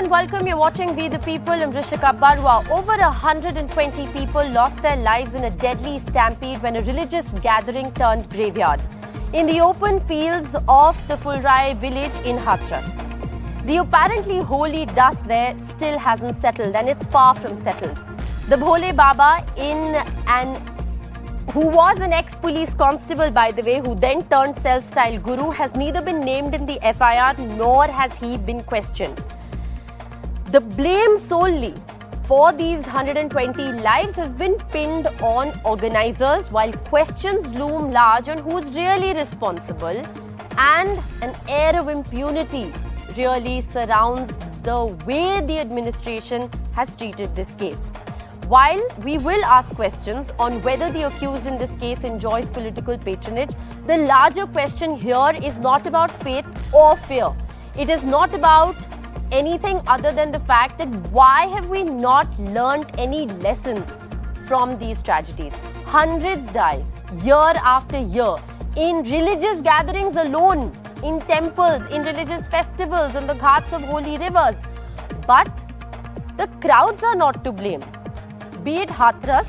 and welcome. You're watching We the People. I'm Rishika Barua. Over 120 people lost their lives in a deadly stampede when a religious gathering turned graveyard in the open fields of the Fulrai village in Hathras. The apparently holy dust there still hasn't settled, and it's far from settled. The Bhole Baba, who was an ex-police constable, by the way, who then turned self-styled guru, has neither been named in the FIR nor has he been questioned. The blame solely for these 120 lives has been pinned on organizers, while questions loom large on who's really responsible, and an air of impunity really surrounds the way the administration has treated this case. While we will ask questions on whether the accused in this case enjoys political patronage, the larger question here is not about faith or fear. It is not about anything other than the fact that why have we not learnt any lessons from these tragedies? Hundreds die year after year in religious gatherings alone, in temples, in religious festivals, on the ghats of holy rivers. But the crowds are not to blame. Be it Hathras,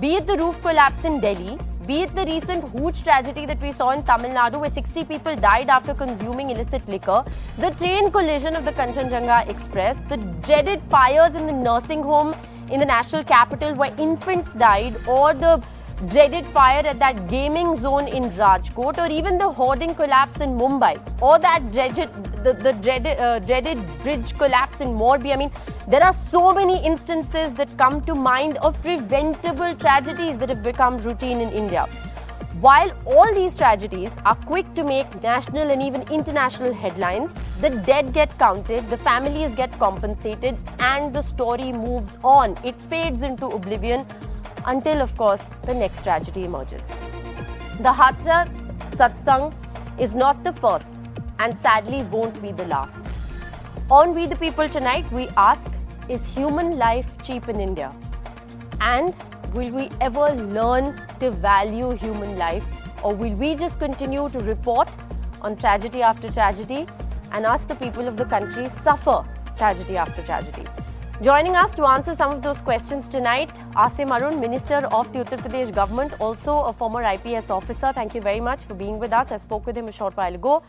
be it the roof collapse in Delhi, be it the recent huge tragedy that we saw in Tamil Nadu where 60 people died after consuming illicit liquor, the train collision of the Kanchenjunga Express, the dreaded fires in the nursing home in the national capital where infants died, or the dreaded fire at that gaming zone in Rajkot, or even the hoarding collapse in Mumbai, or that dreaded bridge collapse in Morbi. I mean, there are so many instances that come to mind of preventable tragedies that have become routine in India. While all these tragedies are quick to make national and even international headlines, the dead get counted, the families get compensated, and the story moves on. It fades into oblivion until, of course, the next tragedy emerges. The Hathras satsang is not the first and sadly won't be the last. On We the People tonight, we ask, is human life cheap in India? And will we ever learn to value human life, or will we just continue to report on tragedy after tragedy and ask the people of the country suffer tragedy after tragedy? Joining us to answer some of those questions tonight, Asim Arun, Minister of the Uttar Pradesh government, also a former IPS officer. Thank you very much for being with us. I spoke with him a short while ago.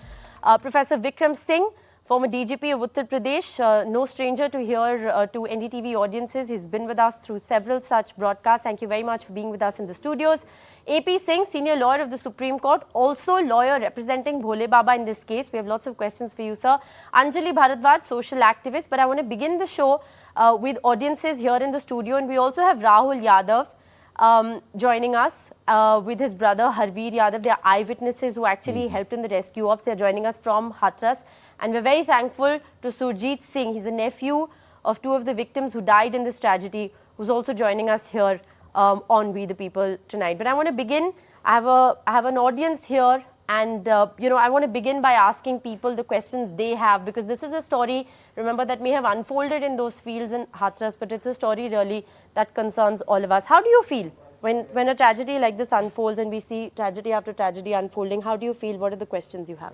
Professor Vikram Singh, former DGP of Uttar Pradesh, no stranger to here to NDTV audiences. He's been with us through several such broadcasts. Thank you very much for being with us in the studios. AP Singh, senior lawyer of the Supreme Court, also lawyer representing Bhole Baba in this case. We have lots of questions for you, sir. Anjali Bharadwaj, social activist. But I want to begin the show with audiences here in the studio. And we also have Rahul Yadav joining us with his brother Harveer Yadav. They are eyewitnesses who actually helped in the rescue ops. They are joining us from Hathras. And we're very thankful to Surjit Singh. He's a nephew of two of the victims who died in this tragedy, who's also joining us here on We the People tonight. But I want to begin. I have an audience here, and I want to begin by asking people the questions they have, because this is a story, remember, that may have unfolded in those fields in Hathras, but it's a story really that concerns all of us. How do you feel when a tragedy like this unfolds and we see tragedy after tragedy unfolding? How do you feel? What are the questions you have?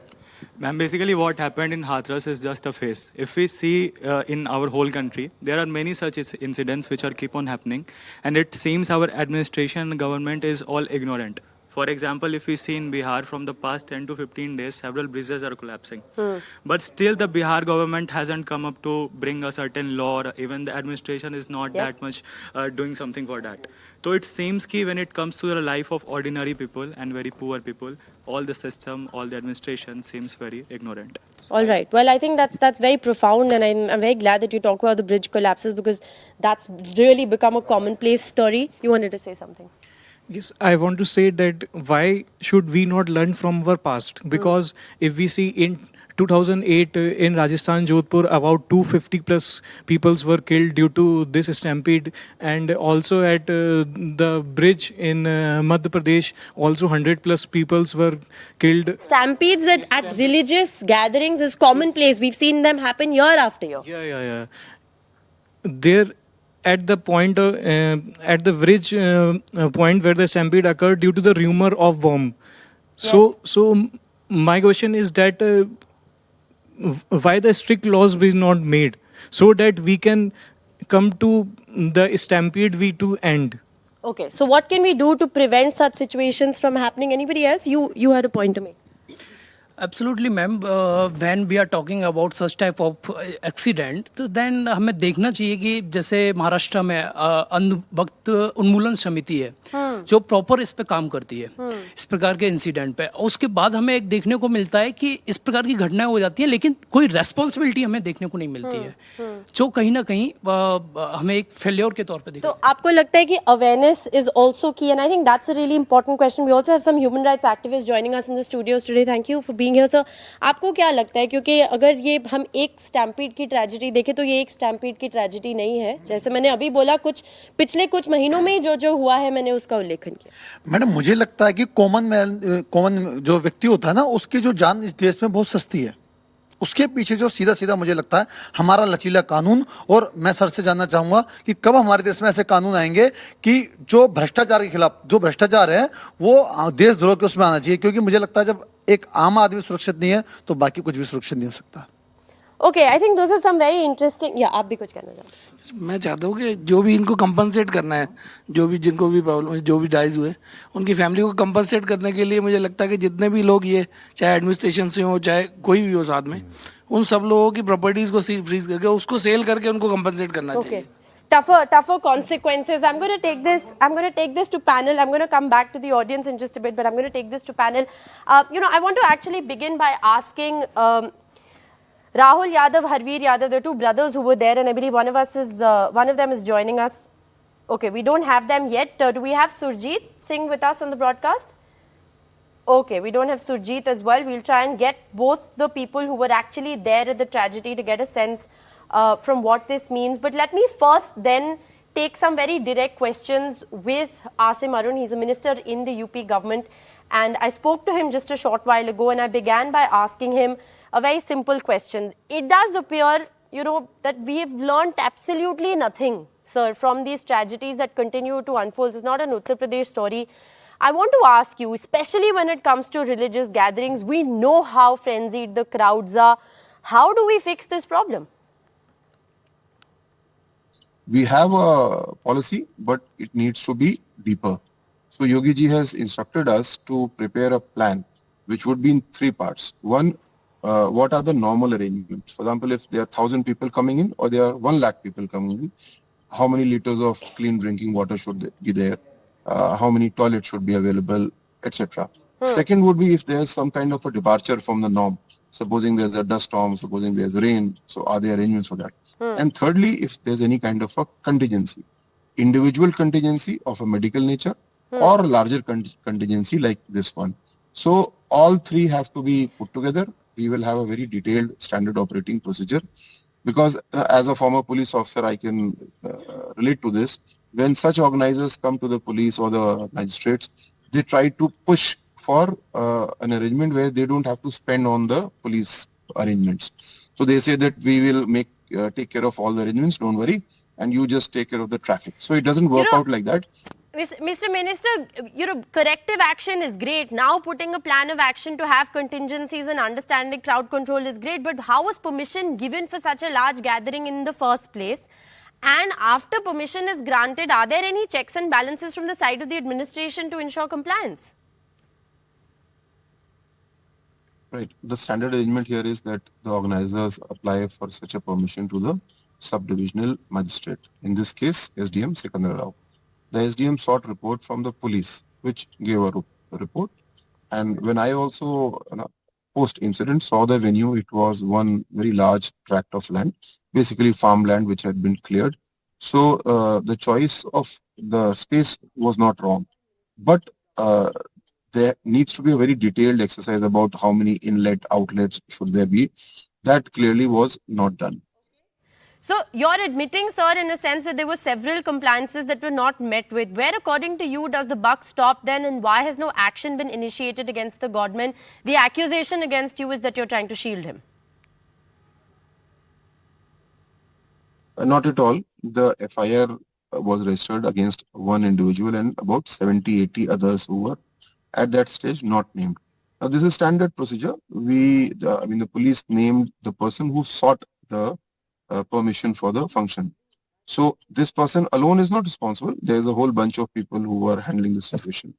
Ma'am, basically what happened in Hathras is just a phase. If we see in our whole country, there are many such incidents which are keep on happening, and it seems our administration and government is all ignorant. For example, if we see in Bihar, from the past 10 to 15 days, several bridges are collapsing. But still the Bihar government hasn't come up to bring a certain law, or even the administration is not that much doing something for that. So it seems that when it comes to the life of ordinary people and very poor people, all the system, all the administration seems very ignorant. All right. Well, I think that's very profound, and I'm very glad that you talk about the bridge collapses, because that's really become a commonplace story. You wanted to say something? Yes, I want to say that why should we not learn from our past? Because if we see in 2008 in Rajasthan, Jodhpur, about 250 plus peoples were killed due to this stampede, and also at the bridge in Madhya Pradesh, also 100 plus peoples were killed. Stampedes at religious gatherings is commonplace. We've seen them happen year after year. Yeah. There, at the point at the bridge point where the stampede occurred due to the rumor of bomb. So my question is that why the strict laws were not made? so that we can come to the stampede we to end. Okay, so what can we do to prevent such situations from happening? Anybody else? You had a point to make. Absolutely, ma'am. When we are talking about such type of accident, तो then हमें देखना चाहिए कि जैसे महाराष्ट्र में वक्त उन्मूलन समिति है जो प्रॉपर इस पे काम करती है इस प्रकार के इंसिडेंट पे। उसके बाद हमें एक देखने को मिलता है कि इस प्रकार की घटनाएं हो जाती हैं लेकिन कोई रेस्पॉन्सिबिलिटी हमें देखने को नहीं मिलती है, जो कहीं ना कहीं हमें एक फेल्योर के तौर पे तो आपको लगता है कि awareness is also key, and I think that's a really important question. We also have some human rights activist joining us in the studios today. Thank you for being here sir. आपको क्या लगता है, क्योंकि अगर ये हम एक stampede की ट्रेजेडी देखें तो ये एक स्टैम्पीड की ट्रेजेडी नहीं है, जैसे मैंने अभी बोला, कुछ पिछले कुछ महीनों में जो जो हुआ है मैंने उसका उल्लेखन किया. मैडम मुझे लगता है कि कॉमन जो व्यक्ति होता है ना, उसकी जो जान इस देश में बहुत सस्ती है. उसके पीछे जो सीधा सीधा मुझे लगता है हमारा लचीला कानून. और मैं सर से जानना चाहूंगा कि कब हमारे देश में ऐसे कानून आएंगे कि जो भ्रष्टाचार के खिलाफ जो भ्रष्टाचार है वो देशद्रोह के उसमें आना चाहिए. क्योंकि मुझे लगता है जब एक आम आदमी सुरक्षित नहीं है तो बाकी कुछ भी सुरक्षित नहीं हो सकता. Okay, I think those are some very interesting. या आप भी कुछ कहना चाहते हैं? मैं चाहता हूँ कि जो भी इनको कंपनसेट करना है, जो भी जिनको भी प्रॉब्लम, जो भी डाइज हुए, उनकी फैमिली को कंपनसेट करने के लिए मुझे लगता है कि जितने भी लोग ये चाहे एडमिनिस्ट्रेशन से हो चाहे कोई भी हो साथ में, उन सब लोगों की प्रॉपर्टीज को फ्रीज करके उसको सेल करके उनको कंपनसेट करना चाहिए. Tougher consequences. I'm going to take this to panel. I'm going to come back to the audience in just a bit, but I'm going to take this to panel. I want to actually begin by asking Rahul Yadav, Harveer Yadav, the two brothers who were there, and I believe one of them is joining us. Okay, we don't have them yet. Do we have Surjeet Singh with us on the broadcast? Okay, we don't have Surjeet as well. We'll try and get both the people who were actually there at the tragedy to get a sense from what this means. But let me first then take some very direct questions with Asim Arun. He's a minister in the UP government, and I spoke to him just a short while ago, and I began by asking him a very simple question. It does appear, that we have learnt absolutely nothing, sir, from these tragedies that continue to unfold. It's not an Uttar Pradesh story. I want to ask you, especially when it comes to religious gatherings, we know how frenzied the crowds are. How do we fix this problem? We have a policy, but it needs to be deeper. So Yogi ji has instructed us to prepare a plan, which would be in three parts. One, what are the normal arrangements? For example, if there are 1,000 people coming in or there are 1 lakh people coming in, how many liters of clean drinking water should be there? How many toilets should be available, etc. Second would be if there's some kind of a departure from the norm. Supposing there's a dust storm, supposing there's rain, so are there arrangements for that? And thirdly, if there's any kind of a contingency, individual contingency of a medical nature or a larger contingency like this one. So all three have to be put together. We will have a very detailed standard operating procedure, because as a former police officer, I can relate to this. When such organizers come to the police or the magistrates, they try to push for an arrangement where they don't have to spend on the police arrangements. So they say that we will take care of all the arrangements, don't worry, and you just take care of the traffic. So it doesn't work out like that. Mr. Minister, corrective action is great. Now putting a plan of action to have contingencies and understanding crowd control is great. But how was permission given for such a large gathering in the first place? And after permission is granted, are there any checks and balances from the side of the administration to ensure compliance? Right. The standard arrangement here is that the organizers apply for such a permission to the sub-divisional magistrate. In this case, SDM Sikandar Rao. The SDM sought report from the police, which gave a report. And when I also, post-incident, saw the venue, it was one very large tract of land, basically farmland which had been cleared. So the choice of the space was not wrong. But there needs to be a very detailed exercise about how many inlet outlets should there be. That clearly was not done. So you're admitting, sir, in a sense that there were several compliances that were not met with. Where, according to you, does the buck stop then, and why has no action been initiated against the godman? The accusation against you is that you're trying to shield him. Not at all. The FIR was registered against one individual and about 70-80 others who were at that stage not named. Now this is standard procedure. The police named the person who sought the permission for the function. So this person alone is not responsible. There is a whole bunch of people who are handling the situation.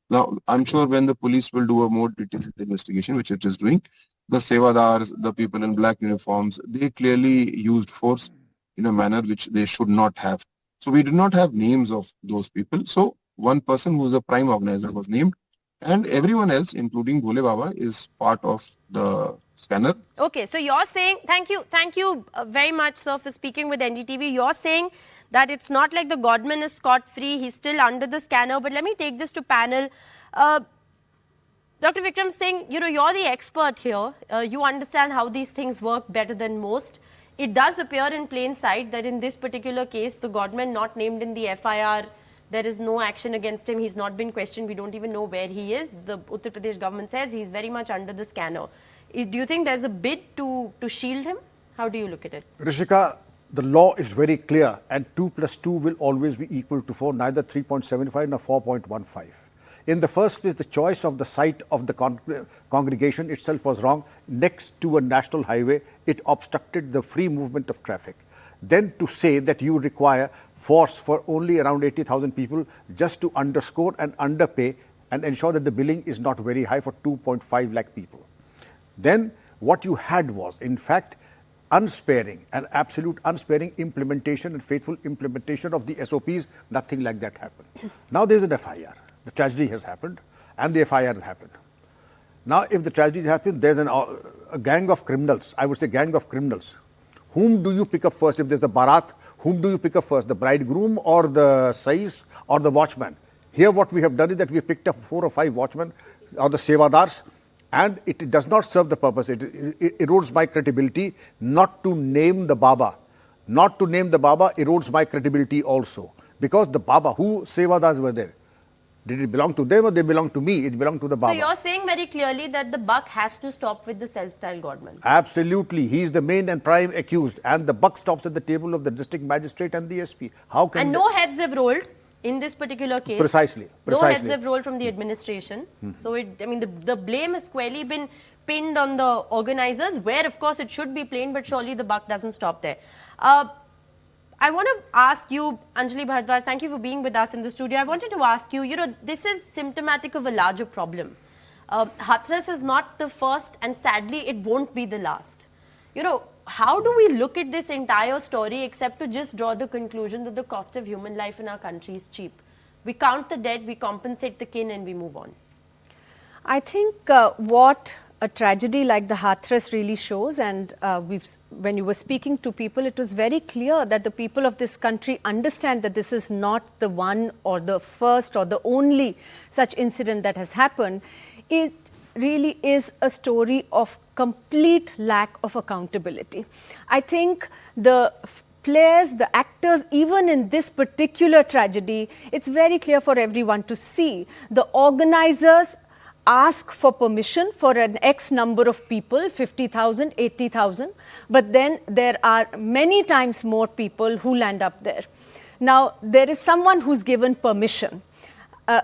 Now, I'm sure when the police will do a more detailed investigation, which it is doing, the Sevadars, the people in black uniforms, they clearly used force in a manner which they should not have. So we did not have names of those people. So one person who is a prime organizer was named, and everyone else, including Bhole Baba, is part of the scanner. Okay, so you're saying, thank you very much, sir, for speaking with NDTV. You're saying that it's not like the Godman is scot-free, he's still under the scanner. But let me take this to panel. Dr. Vikram Singh, you know, you're the expert here. You understand how these things work better than most. It does appear in plain sight that in this particular case, the Godman not named in the FIR, there is no action against him. He's not been questioned. We don't even know where he is. The Uttar Pradesh government says he's very much under the scanner. Do you think there's a bid to shield him? How do you look at it? Rishika, the law is very clear, and 2 plus 2 will always be equal to 4, neither 3.75 nor 4.15. In the first place, the choice of the site of the congregation itself was wrong. Next to a national highway, it obstructed the free movement of traffic. Then to say that you require force for only around 80,000 people just to underscore and underpay and ensure that the billing is not very high for 2.5 lakh people. Then what you had was, in fact, unsparing and absolute unsparing implementation and faithful implementation of the SOPs. Nothing like that happened. Now there is an FIR. The tragedy has happened and the FIR has happened. Now if the tragedy has happened, there's a gang of criminals, I would say gang of criminals. Whom do you pick up first? If there's a barat, whom do you pick up first? The bridegroom or the sais or the watchman? Here what we have done is that we have picked up 4 or 5 watchmen or the sevadars, and it does not serve the purpose. It erodes my credibility not to name the Baba. Not to name the Baba erodes my credibility also. Because the Baba, who sevadars were there? Did it belong to them or they belong to me? It belonged to the Baba. So you're saying very clearly that the buck has to stop with the self-styled Godman. Absolutely. He is the main and prime accused, and the buck stops at the table of the district magistrate and the SP. How can and no heads have rolled in this particular case. Precisely. No heads have rolled from the administration. So the blame has squarely been pinned on the organizers, where of course it should be plain, but surely the buck doesn't stop there. I want to ask you, Anjali Bharadwaj, thank you for being with us in the studio. I wanted to ask you, you know, this is symptomatic of a larger problem. Hathras is not the first, and sadly it won't be the last. You know, how do we look at this entire story except to just draw the conclusion that the cost of human life in our country is cheap? We count the dead, we compensate the kin, and we move on. I think what a tragedy like the Hathras really shows, and when you were speaking to people, it was very clear that the people of this country understand that this is not the one or the first or the only such incident that has happened. It really is a story of complete lack of accountability. I think the players, the actors, even in this particular tragedy, it's very clear for everyone to see. The organizers ask for permission for an X number of people, 50,000, 80,000, but then there are many times more people who land up there. Now, there is someone who's given permission.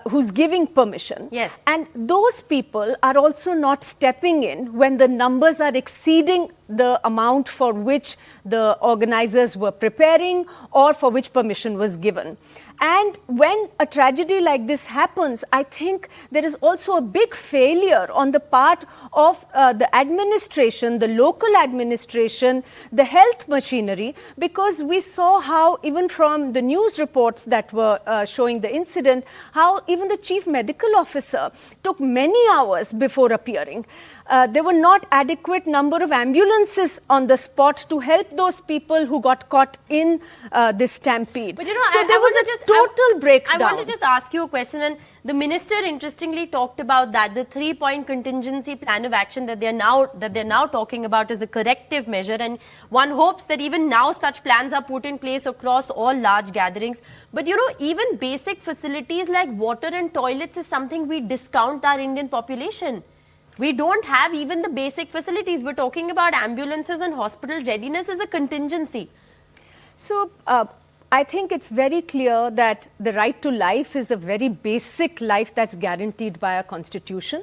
Who's giving permission. Yes. And those people are also not stepping in when the numbers are exceeding the amount for which the organizers were preparing or for which permission was given. And when a tragedy like this happens, I think there is also a big failure on the part of the administration, the local administration, the health machinery, because we saw how even from the news reports that were showing the incident, how even the chief medical officer took many hours before appearing. There were not adequate number of ambulances on the spot to help those people who got caught in this stampede. But you know, so there was a total breakdown. I want to just ask you a question, and the minister interestingly talked about that the 3-point contingency plan of action that they're now talking about is a corrective measure, and one hopes that even now such plans are put in place across all large gatherings. But you know, even basic facilities like water and toilets is something we discount our Indian population. We don't have even the basic facilities. We're talking about ambulances and hospital readiness as a contingency. So, I think it's very clear that the right to life is a very basic life that's guaranteed by our constitution.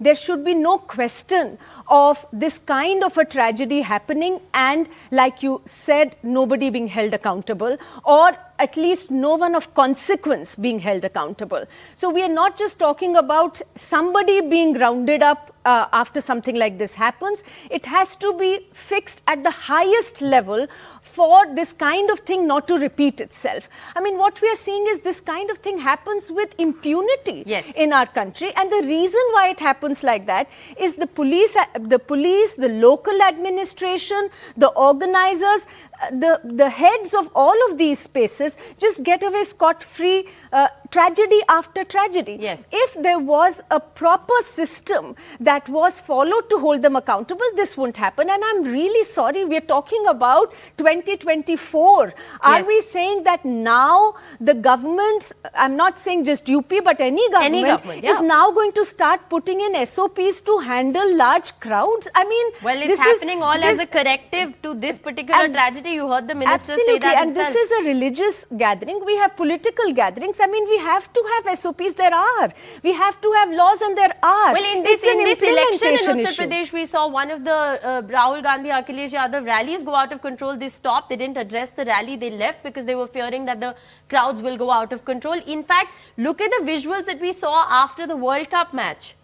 there should be no question of this kind of a tragedy happening and, like you said, nobody being held accountable, or at least no one of consequence being held accountable. So we are not just talking about somebody being rounded up after something like this happens. It has to be fixed at the highest level for this kind of thing not to repeat itself. I mean, what we are seeing is this kind of thing happens with impunity in our country, and the reason why it happens like that is the police, the local administration, the organizers, the heads of all of these spaces just get away scot-free, tragedy after tragedy. Yes. If there was a proper system that was followed to hold them accountable, this wouldn't happen. And I'm really sorry, we're talking about 2024. Are Yes. we saying that now the governments, I'm not saying just UP, but any government, yeah. is now going to start putting in SOPs to handle large crowds? I mean, Well, it's this happening is, all as this- a corrective to this particular And- tragedy. You heard the minister Absolutely, say that and himself. this is a religious gathering. We have political gatherings. I mean, we have to have SOPs. There are. We have to have laws, and there are. Well, in this It's an election in implementation Uttar issue. Pradesh, we saw one of the Rahul Gandhi, Akhilesh Yadav rallies go out of control. They stopped. They didn't address the rally. They left because they were fearing that the crowds will go out of control. In fact, look at the visuals that we saw after the World Cup match.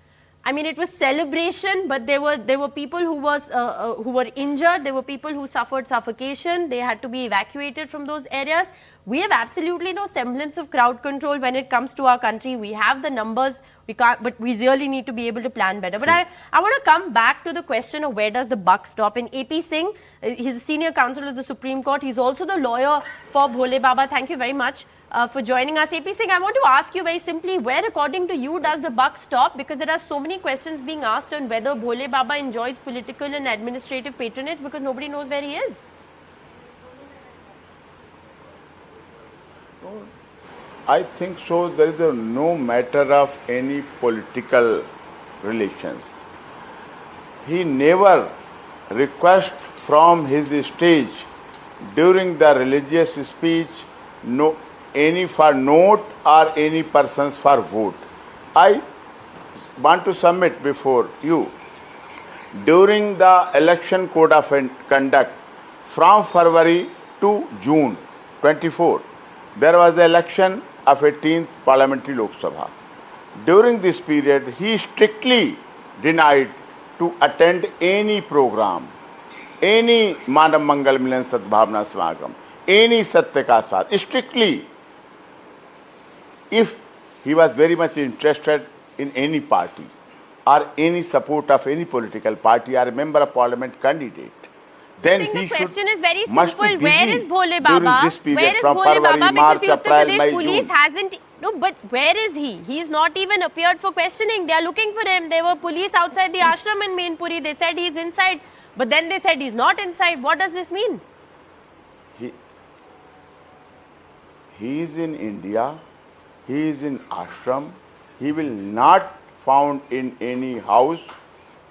I mean, it was celebration, but there were people who were injured. There were people who suffered suffocation. They had to be evacuated from those areas. We have absolutely no semblance of crowd control when it comes to our country. We have the numbers. We can't, but we really need to be able to plan better. But I want to come back to the question of where does the buck stop. And AP Singh, he's a senior counsel of the Supreme Court. He's also the lawyer for Bhole Baba. Thank you very much for joining us. AP Singh, I want to ask you very simply, where according to you does the buck stop? Because there are so many questions being asked on whether Bhole Baba enjoys political and administrative patronage, because nobody knows where he is. I think so. There is no matter of any political relations. He never request from his stage during the religious speech any for note or any persons for vote. I want to submit before you, during the election code of conduct from February to June 24, there was the election of 18th Parliamentary Lok Sabha. During this period, he strictly denied to attend any program, any Manav Mangal Milan Sadbhavna Samagam, any Satya Ka Saath, strictly. If he was very much interested in any party or any support of any political party or a member of parliament candidate, then I think he the question should is very must be simple. Where busy is Bhole during Baba? this period Where is from Bhole February, Baba? March, Because the Uttar April, Pradesh May, police June. hasn't. No, but where is he? He's not even appeared for questioning. They are looking for him. There were police outside the ashram in Mainpuri. They said he's inside, but then they said he's not inside. What does this mean? He is in India, he is in ashram, he will not found in any house,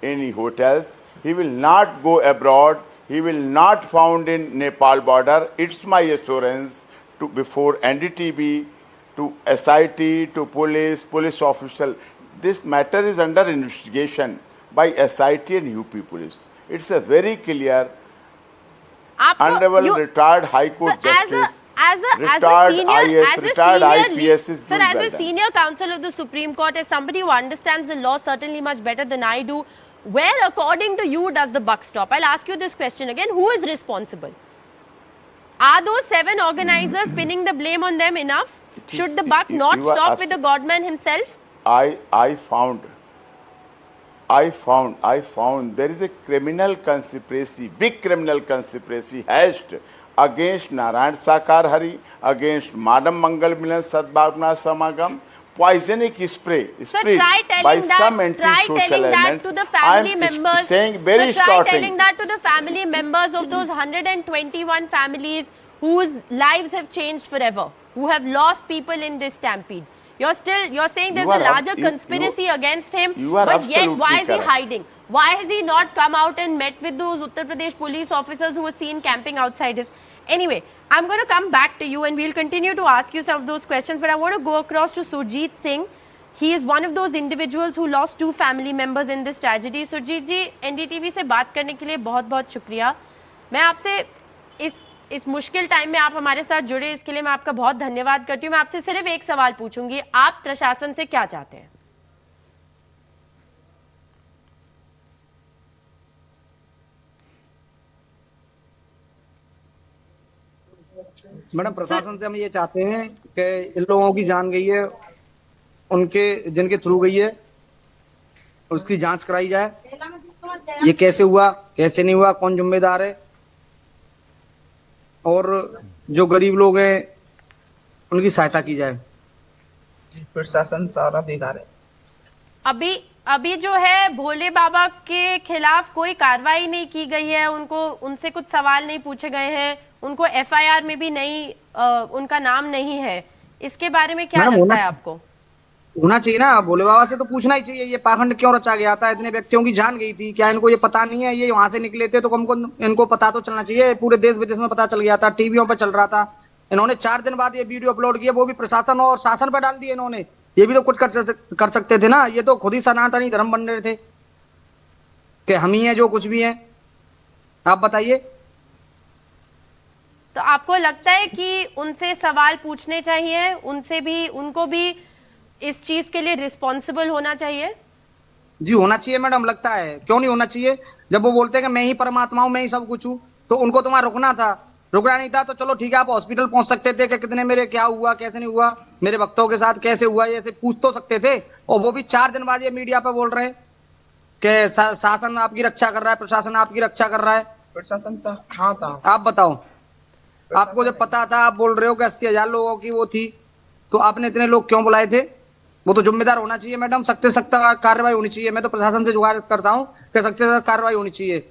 any hotels, he will not go abroad, he will not found in Nepal border. It's my assurance to before NDTV, to SIT, to police official. This matter is under investigation by SIT and UP police. It's a very clear, Honorable retired High Court Justice, retired IAS, retired IPS is Sir, as a senior counsel of the Supreme Court, as somebody who understands the law certainly much better than I do, where according to you does the buck stop? I'll ask you this question again. Who is responsible? Are those 7 organizers pinning the blame on them enough? Should the buck not stop with the Godman himself? I found there is a criminal conspiracy, big criminal conspiracy hatched against Narayan Sakar Hari, against Madam Mangal Milan Sadbhavna Samagam, poisonic spray sprayed by some anti-social elements. To the family members. Saying very try starting. telling that to the family members of those 121 families whose lives have changed forever, who have lost people in this stampede. You're saying there's a larger conspiracy against him, but yet why is he hiding? Why has he not come out and met with those Uttar Pradesh police officers who were seen camping outside his? Anyway, I'm going to come back to you and we'll continue to ask you some of those questions, but I want to go across to Surjit Singh. he is one of those individuals who lost 2 family members in this tragedy. Surjit ji, NDTV से बात करने के लिए बहुत बहुत शुक्रिया. मैं आपसे इस मुश्किल टाइम में आप हमारे साथ जुड़े, इसके लिए मैं आपका बहुत धन्यवाद करती हूँ. मैं आपसे सिर्फ एक सवाल पूछूंगी, आप प्रशासन से क्या चाहते हैं? मैडम, प्रशासन से हम ये चाहते हैं कि इन लोगों की जान गई है, उनके जिनके थ्रू गई है, उसकी जांच कराई जाए. ये कैसे हुआ, कैसे नहीं हुआ, कौन जिम्मेदार है, और जो गरीब लोग हैं उनकी सहायता की जाए. प्रशासन सारा बेकार है. अभी जो है भोले बाबा के खिलाफ कोई कार्रवाई नहीं की गई है, उनसे कुछ सवाल नहीं पूछे गए हैं, उनको FIR में भी नहीं उनका नाम नहीं है. इसके बारे में क्या लगता है आपको? होना चाहिए ना, भोले बाबा से तो पूछना ही चाहिए ये पाखंड क्यों रचा गया था, इतने व्यक्तियों की जान गई थी, क्या इनको ये पता नहीं है? ये वहां से निकले थे तो इनको पता तो चलना चाहिए. पूरे देश विदेश में पता चल गया था, टीवियों पर चल रहा था. इन्होंने 4 दिन बाद ये वीडियो अपलोड किया, वो भी प्रशासन और शासन पर डाल दिए इन्होंने. ये भी तो कुछ कर सकते थे ना. ये तो खुद ही सनातनी धर्म बन रहे थे कि हम ही हैं जो कुछ भी हैं. आप बताइए. तो आपको लगता है कि उनसे सवाल पूछने चाहिए, उनको भी इस चीज के लिए रिस्पॉन्सिबल होना चाहिए? जी होना चाहिए मैडम, लगता है. क्यों नहीं होना चाहिए? जब वो बोलते हैं कि मैं ही परमात्मा हूं, मैं ही सब कुछ हूं, तो उनको तो वहां रुकना नहीं था. तो चलो ठीक है, आप हॉस्पिटल पहुंच सकते थे कि कितने मेरे क्या हुआ, कैसे नहीं हुआ, मेरे भक्तों के साथ कैसे हुआ, ये ऐसे पूछ तो सकते थे. और वो भी 4 दिन बाद ये मीडिया पे बोल रहे हैं कि शासन आपकी रक्षा कर रहा है, प्रशासन आपकी रक्षा कर रहा है. प्रशासन था कहाँ था? आप बताओ. आपको जब पता था, आप बोल रहे हो कि 80,000 लोगों की वो थी, तो आपने इतने लोग क्यों बुलाए थे? वो तो जिम्मेदार होना चाहिए मैडम. सख्त से सख्त कार्रवाई होनी चाहिए. मैं तो प्रशासन से गुजारिश करता हूँ कि सख्त से सख्त कार्रवाई होनी चाहिए.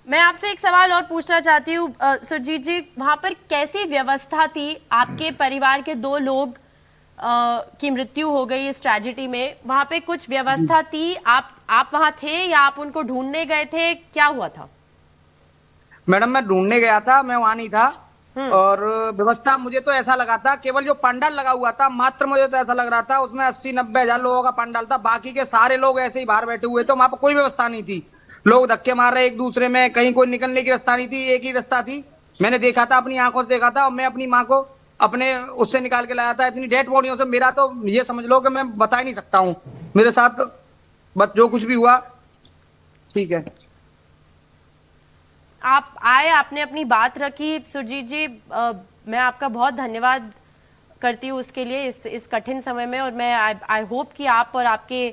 मैं आपसे एक सवाल और पूछना चाहती हूँ सुरजीत जी, वहां पर कैसी व्यवस्था थी? आपके परिवार के 2 लोग की मृत्यु हो गई इस ट्रेजेडी में, वहां पे कुछ व्यवस्था थी? आप वहां थे या आप उनको ढूंढने गए थे, क्या हुआ था? मैडम, मैं ढूंढने गया था, मैं वहां नहीं था. और व्यवस्था मुझे तो ऐसा लगा था, केवल जो पंडाल लगा हुआ था मात्र, मुझे तो ऐसा लग रहा था उसमें 80-90 हजार लोगों का पंडाल था. बाकी के सारे लोग ऐसे ही बाहर बैठे हुए थे. वहां पर कोई व्यवस्था नहीं थी. लोग धक्के मार रहे एक दूसरे में, कहीं कोई निकलने की रास्ता नहीं थी, एक ही रास्ता थी. मैंने देखा था, अपनी आंखों से देखा था, और मैं अपनी माँ को अपने उससे निकाल के लाया था. इतनी डेड बॉडियों से मेरा तो ये समझ लो कि मैं बता ही नहीं सकता हूँ. मेरे साथ बस जो कुछ भी हुआ, ठीक है. आप आए, आपने अपनी बात रखी. सुरजीत जी, मैं आपका बहुत धन्यवाद करती हूँ उसके लिए, इस कठिन समय में. और मैं आई होप कि आप और आपके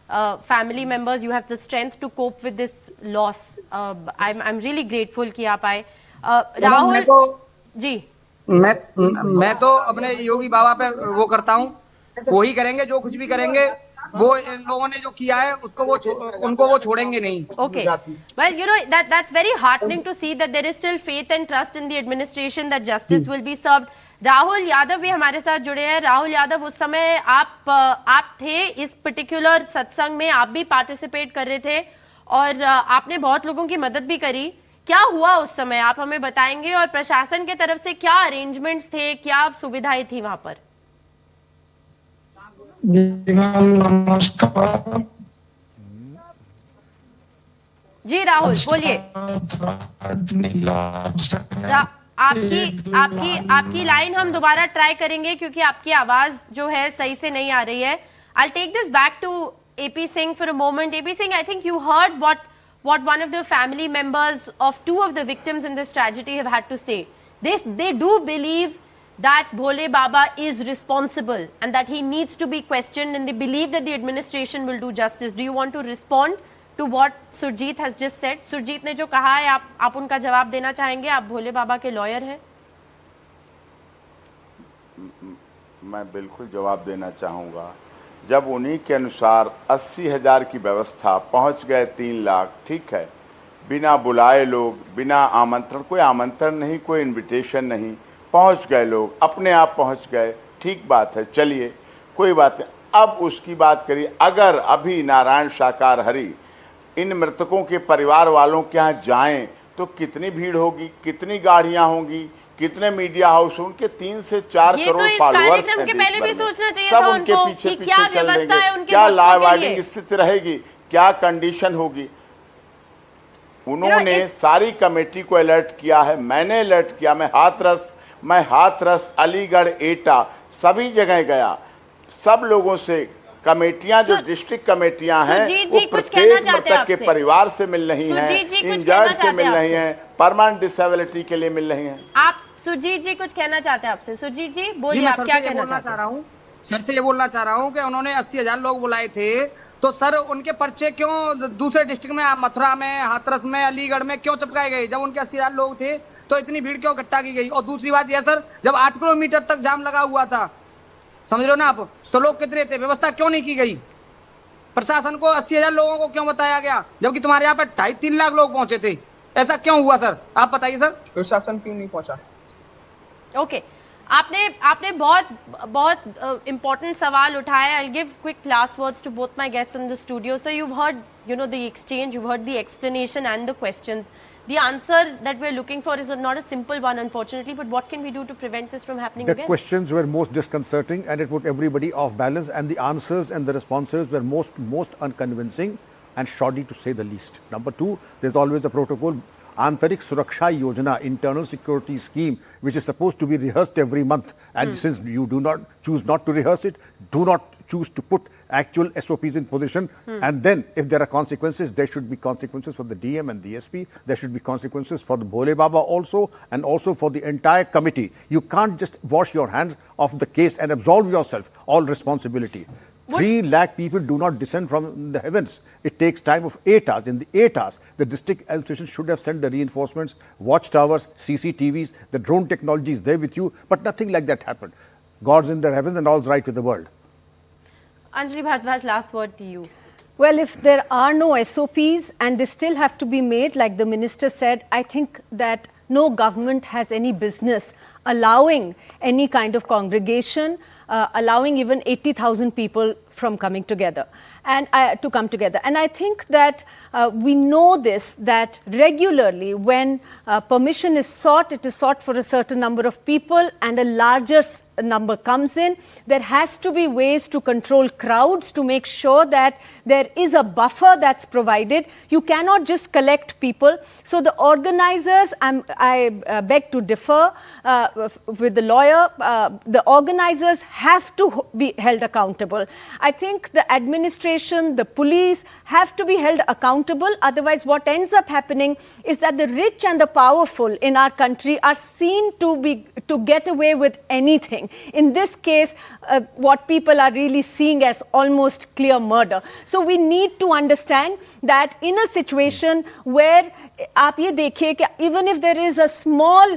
family members, you have the strength to cope with this loss. I am really grateful कि आप आए. राहुल जी, मैं तो अपने योगी बाबा पे वो करता हूँ, वो ही करेंगे जो कुछ भी करेंगे. वो इन लोगों ने जो किया है उनको वो छोड़ेंगे नहीं. Okay. Well, you know, that's very heartening to see that there is still faith and trust in the administration that justice will be served. Rahul Yadav भी हमारे साथ जुड़े हैं. राहुल यादव, उस समय आप थे इस पर्टिकुलर सत्संग में, आप भी पार्टिसिपेट कर रहे थे और आपने बहुत लोगों की मदद भी करी. क्या हुआ उस समय, आप हमें बताएंगे? और प्रशासन के तरफ से क्या अरेंजमेंट्स थे, क्या सुविधाएं थी वहां पर? नमस्कार जी राहुल, बोलिए. आपकी लाइन हम दोबारा ट्राई करेंगे क्योंकि आपकी आवाज जो है सही से नहीं आ रही है. I'll take this back to AP Singh for a moment. AP Singh, I think you heard what one of the family members of 2 of the victims in this tragedy have had to say. They do believe that Bhole Baba is responsible and that he needs to be questioned, and they believe that the administration will do justice. Do you want to respond to what Surjit has just said? Surjit ने जो कहा है, आप उनका जवाब देना चाहेंगे? आप भोले बाबा के लॉयर हैं. मैं बिल्कुल जवाब देना चाहूँगा. जब उन्हीं के अनुसार 80,000 की व्यवस्था, पहुँच गए 3 लाख, ठीक है, बिना बुलाए लोग, बिना आमंत्रण, कोई आमंत्रण नहीं, कोई इनविटेशन नहीं, पहुंच गए लोग, अपने आप पहुंच गए, ठीक बात है, चलिए कोई बात नहीं. अब उसकी बात करिए. अगर अभी नारायण साकार हरि इन मृतकों के परिवार वालों के यहाँ जाएं तो कितनी भीड़ होगी, कितनी गाड़ियाँ होंगी, कितने मीडिया हाउस, उनके 3 से 4 ये करोड़ तो इस फॉलोअर्स कार्यक्रम हैं के देश पहले भर भी में। सोचना चाहिए सब था उनके उनको पीछे कि पीछे क्या चल व्यवस्था है देंगे, उनके क्या भक्तों लॉ के लिए। अबाइडिंग स्थिति रहेगी, क्या कंडीशन होगी। उन्होंने सारी कमेटी को अलर्ट किया है, मैंने अलर्ट किया, मैं हाथरस, अलीगढ़, एटा सभी जगह गया, सब लोगों से कमेटियां जो डिस्ट्रिक्ट कमेटियां हैं वो प्रत्येक मृतक के परिवार से मिल रही हैं, इंजर्ड से मिल रही हैं, परमानेंट डिसेबिलिटी के लिए मिल रही हैं। आप सुरजीत जी कुछ कहना चाहते हैं आपसे? सुरजीत जी बोलिए, आप क्या कहना चाहते हैं? सर से ये बोलना चाह रहा हूँ कि उन्होंने 80,000 लोग बुलाए थे, तो सर उनके पर्चे क्यों दूसरे डिस्ट्रिक्ट में, मथुरा में, हाथरस में, अलीगढ़ में क्यों चिपकाए गए? जब उनके 80,000 लोग थे तो इतनी भीड़ क्यों इकट्ठा की गई? और दूसरी बात यह सर, जब 8 किलोमीटर तक जाम लगा हुआ था, समझ रहे हो ना आप, तो लोग कितने थे, व्यवस्था क्यों नहीं की गई? प्रशासन को 80,000 लोगों को क्यों बताया गया, जबकि तुम्हारे यहाँ पे 2.5-3 लाख लोग पहुंचे थे? ऐसा क्यों हुआ सर, आप बताइए सर। प्रशासन क्यों नहीं पहुंचा? ओके, आपने बहुत important सवाल उठाया. I'll give quick last words to both my guests in the studio. So you've heard, the exchange, you've heard the explanation and the questions. The answer that we're looking for is not a simple one, unfortunately, but what can we do to prevent this from happening The again? questions were most disconcerting and it put everybody off balance, and the answers and the responses were most unconvincing and shoddy, to say the least. Number two, there's always a protocol. Antarik Suraksha Yojana, internal security scheme, which is supposed to be rehearsed every month, and since you do not choose not to rehearse it, do not choose to put actual SOPs in position, and then if there are consequences, there should be consequences for the DM and the SP, there should be consequences for the Bhole Baba also, and also for the entire committee. You can't just wash your hands of the case and absolve yourself all responsibility. 3 lakh people do not descend from the heavens. It takes time of 8 hours. In the 8 hours, the district administration should have sent the reinforcements, watchtowers, CCTVs, the drone technology is there with you, but nothing like that happened. God's in the heavens and all's right with the world. Anjali Bharadwaj, last word to you. Well, if there are no SOPs and they still have to be made, like the minister said, I think that no government has any business allowing any kind of congregation, allowing even 80,000 people from coming together and to come together. And I think that we know this, that regularly when permission is sought, it is sought for a certain number of people and a larger number comes in. There has to be ways to control crowds to make sure that there is a buffer that's provided. You cannot just collect people. So the organizers, I beg to differ with the lawyer, the organizers have to be held accountable. I think the administration, the police have to be held accountable. Otherwise, what ends up happening is that the rich and the powerful in our country are seen to get away with anything. In this case, what people are really seeing as almost clear murder. So we need to understand that in a situation where आप ये देखिए कि even if there is a small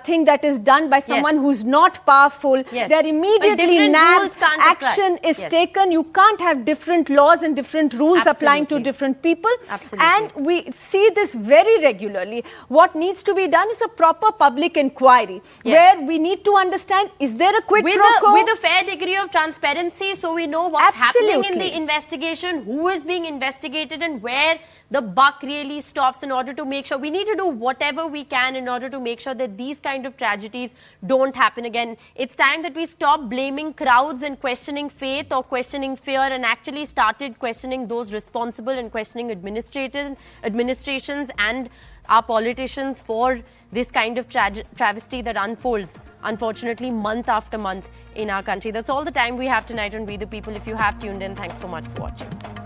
thing that is done by someone who's not powerful, there immediately NAB action is taken. You can't have different laws and different rules applying to different people. And we see this very regularly. What needs to be done is a proper public inquiry where we need to understand, is there a quid pro quo? With a fair degree of transparency, so we know what's happening in the investigation, who is being investigated and where the buck really stops, in order to make sure we need to do whatever we can in order to make sure that these kind of tragedies don't happen again. It's time that we stop blaming crowds and questioning faith or questioning fear and actually started questioning those responsible and questioning administrations and our politicians for this kind of travesty that unfolds, unfortunately, month after month in our country. That's all the time we have tonight on We the People. If you have tuned in, thanks so much for watching.